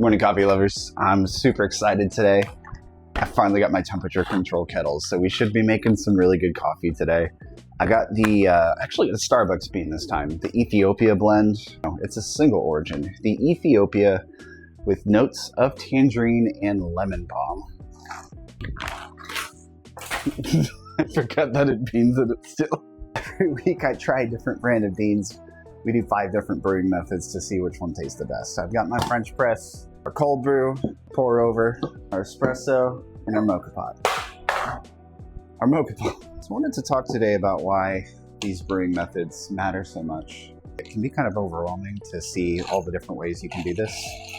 Morning, coffee lovers. I'm super excited today. I finally got my temperature control kettles, so we should be making some really good coffee today. I got the, actually the Starbucks bean this time, the Ethiopia blend. It's a single origin, the Ethiopia with notes of tangerine and lemon balm. I forgot that it beans in it still. Every week I try a different brand of beans. We do 5 different brewing methods to see which one tastes the best. So I've got my French press, our cold brew, pour over, our espresso, and our mocha pot. Our mocha pot. So I wanted to talk today about why these brewing methods matter so much. It can be kind of overwhelming to see all the different ways you can do this.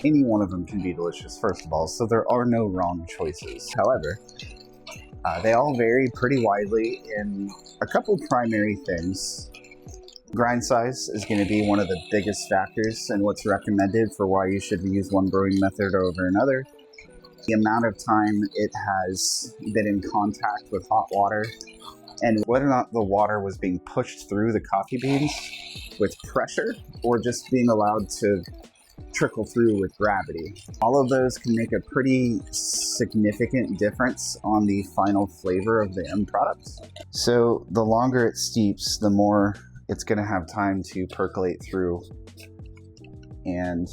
Any one of them can be delicious, first of all, so there are no wrong choices. However, they all vary pretty widely in a couple primary things. Grind size is going to be one of the biggest factors in what's recommended for why you should use one brewing method over another. The amount of time it has been in contact with hot water, and whether or not the water was being pushed through the coffee beans with pressure or just being allowed to trickle through with gravity. All of those can make a pretty significant difference on the final flavor of the end product. So the longer it steeps, the more it's going to have time to percolate through and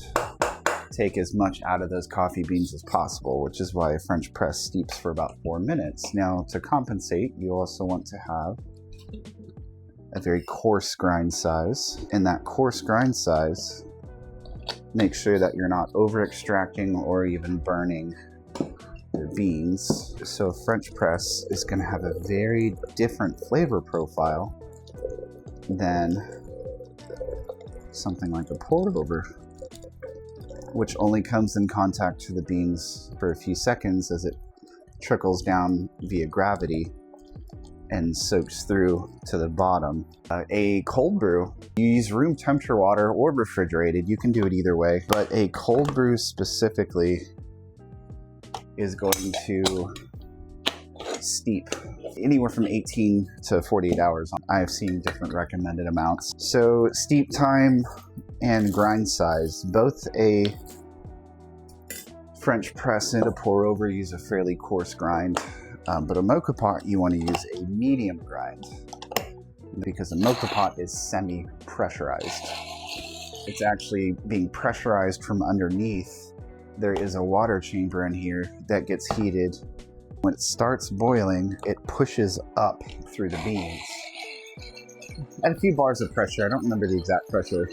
take as much out of those coffee beans as possible, which is why a French press steeps for about 4 minutes. Now, to compensate, you also want to have a very coarse grind size. And that coarse grind size, make sure that you're not over extracting or even burning your beans. So a French press is going to have a very different flavor profile than something like a pour over, which only comes in contact to the beans for a few seconds as it trickles down via gravity and soaks through to the bottom. A cold brew, you use room temperature water or refrigerated, you can do it either way, but a cold brew specifically is going to steep anywhere from 18 to 48 hours. I've seen different recommended amounts. So steep time and grind size, both a French press and a pour over use a fairly coarse grind, but a mocha pot you want to use a medium grind because a mocha pot is semi-pressurized. It's actually being pressurized from underneath. There is a water chamber in here that gets heated. When it starts boiling, it pushes up through the beans. At a few bars of pressure, I don't remember the exact pressure.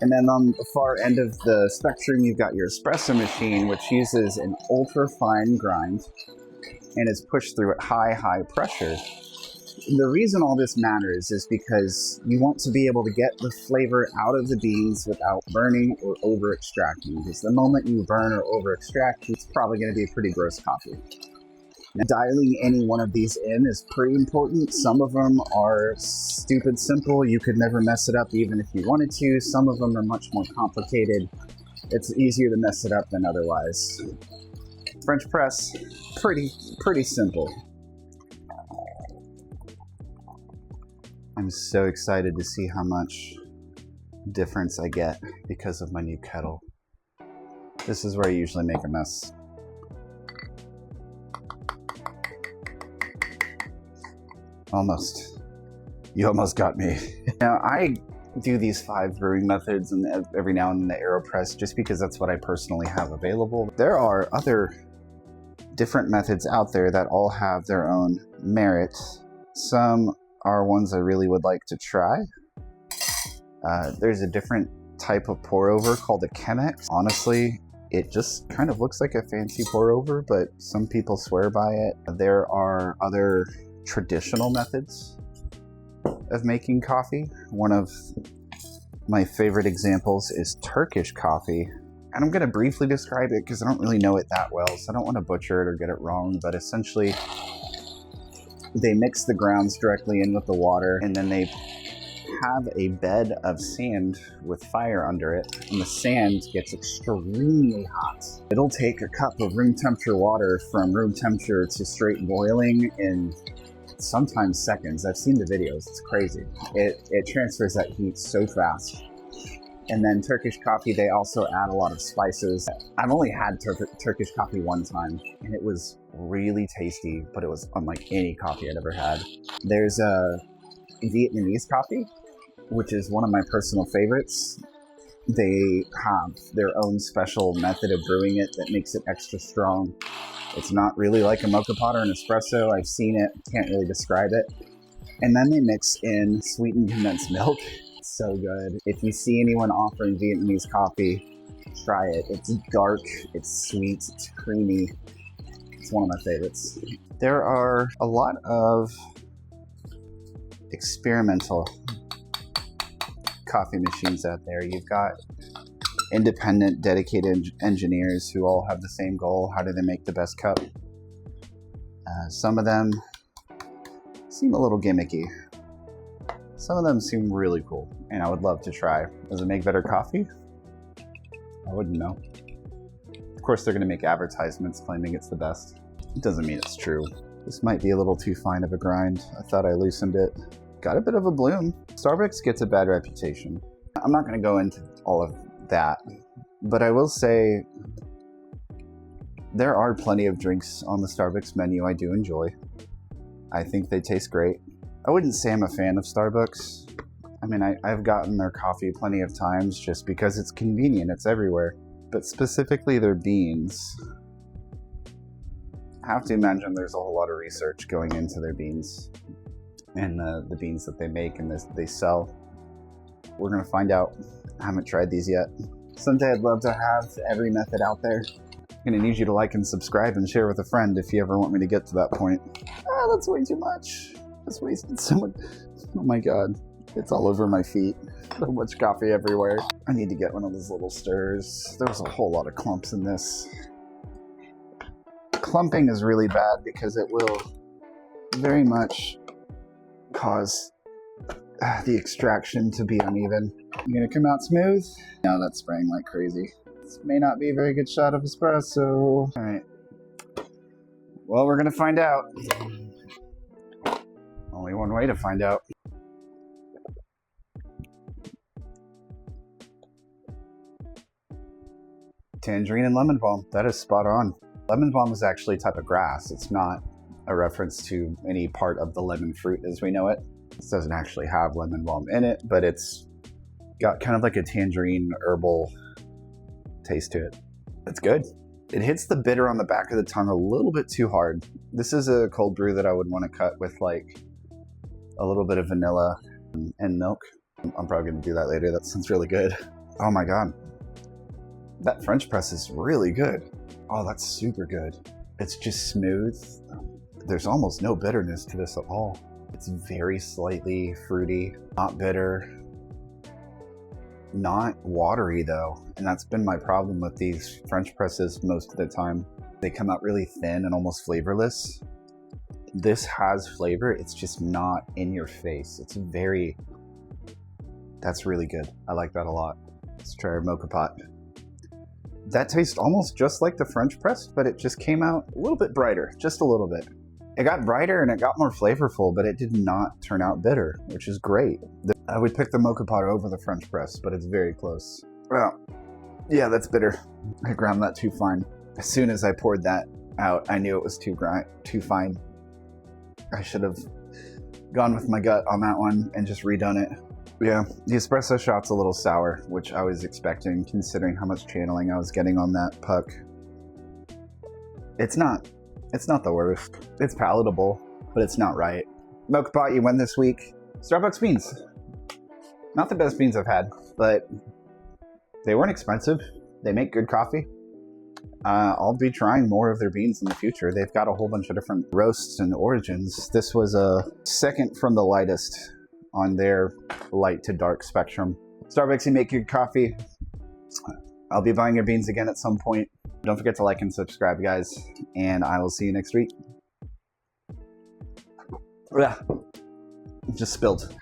And then on the far end of the spectrum, you've got your espresso machine, which uses an ultra fine grind and is pushed through at high pressure. The reason all this matters is because you want to be able to get the flavor out of the beans without burning or over extracting, because the moment you burn or over extract, it's probably going to be a pretty gross coffee. Now, dialing any one of these in is pretty important. Some of them are stupid simple. You could never mess it up even if you wanted to. Some of them are much more complicated. It's easier to mess it up than otherwise. French press, pretty simple. I'm so excited to see how much difference I get because of my new kettle. This is where I usually make a mess. Almost. You almost got me. Now, I do these 5 brewing methods and every now and then the AeroPress just because that's what I personally have available. There are other different methods out there that all have their own merit. Some are ones I really would like to try. There's a different type of pour over called a Chemex. Honestly, it just kind of looks like a fancy pour over, but some people swear by it. There are other traditional methods of making coffee. One of my favorite examples is Turkish coffee. And I'm going to briefly describe it because I don't really know it that well, so I don't want to butcher it or get it wrong, but essentially they mix the grounds directly in with the water, and then they have a bed of sand with fire under it, and the sand gets extremely hot. It'll take a cup of room temperature water from room temperature to straight boiling in sometimes seconds. I've seen the videos, it's crazy. It transfers that heat so fast. And then Turkish coffee, they also add a lot of spices. I've only had Turkish coffee one time, and it was really tasty, but it was unlike any coffee I'd ever had. There's a Vietnamese coffee, which is one of my personal favorites. They have their own special method of brewing it that makes it extra strong. It's not really like a mocha pot or an espresso. I've seen it, can't really describe it. And then they mix in sweetened condensed milk. It's so good. If you see anyone offering Vietnamese coffee, try it. It's dark, it's sweet, it's creamy. It's one of my favorites. There are a lot of experimental coffee machines out there. You've got independent, dedicated engineers who all have the same goal. How do they make the best cup? Some of them seem a little gimmicky. Some of them seem really cool, and I would love to try. Does it make better coffee? I wouldn't know. Of course, they're going to make advertisements claiming it's the best. It doesn't mean it's true. This might be a little too fine of a grind. I thought I loosened it. Got a bit of a bloom. Starbucks gets a bad reputation. I'm not going to go into all of that, but I will say there are plenty of drinks on the Starbucks menu I do enjoy. I think they taste great. I wouldn't say I'm a fan of Starbucks. I mean, I've gotten their coffee plenty of times just because it's convenient, it's everywhere. But specifically their beans. I have to imagine there's a whole lot of research going into their beans and the beans that they make and they sell. We're gonna find out. I haven't tried these yet. Someday I'd love to have every method out there. I'm gonna need you to like and subscribe and share with a friend if you ever want me to get to that point. Ah, that's way too much. That's wasted so much. Oh my God, it's all over my feet. So much coffee everywhere. I need to get one of those little stirrers. There was a whole lot of clumps in this. Clumping is really bad because it will very much cause the extraction to be uneven. You gonna come out smooth? No, that's spraying like crazy. This may not be a very good shot of espresso. All right. Well, we're gonna find out. Only one way to find out. Tangerine and lemon balm. That is spot on. Lemon balm is actually a type of grass. It's not a reference to any part of the lemon fruit as we know it. This doesn't actually have lemon balm in it, but it's got kind of like a tangerine herbal taste to it. It's good. It hits the bitter on the back of the tongue a little bit too hard. This is a cold brew that I would want to cut with like a little bit of vanilla and milk. I'm probably going to do that later. That sounds really good. Oh my God. That French press is really good. Oh, that's super good. It's just smooth. There's almost no bitterness to this at all. It's very slightly fruity, not bitter, not watery though. And that's been my problem with these French presses most of the time. They come out really thin and almost flavorless. This has flavor, it's just not in your face. That's really good. I like that a lot. Let's try our mocha pot. That tastes almost just like the French press, but it just came out a little bit brighter, just a little bit. It got brighter and it got more flavorful, but it did not turn out bitter, which is great. I would pick the mocha pot over the French press, but it's very close. Well, yeah, that's bitter. I ground that too fine. As soon as I poured that out, I knew it was too fine. I should have gone with my gut on that one and just redone it. Yeah, the espresso shot's a little sour, which I was expecting considering how much channeling I was getting on that puck. It's not the worst. It's palatable, but it's not right. Mocha pot, you win this week. Starbucks beans. Not the best beans I've had, but they weren't expensive. They make good coffee. I'll be trying more of their beans in the future. They've got a whole bunch of different roasts and origins. This was a second from the lightest on their light to dark spectrum. Starbucks, you make good coffee. I'll be buying your beans again at some point. Don't forget to like and subscribe, guys, and I will see you next week. Yeah, just spilled.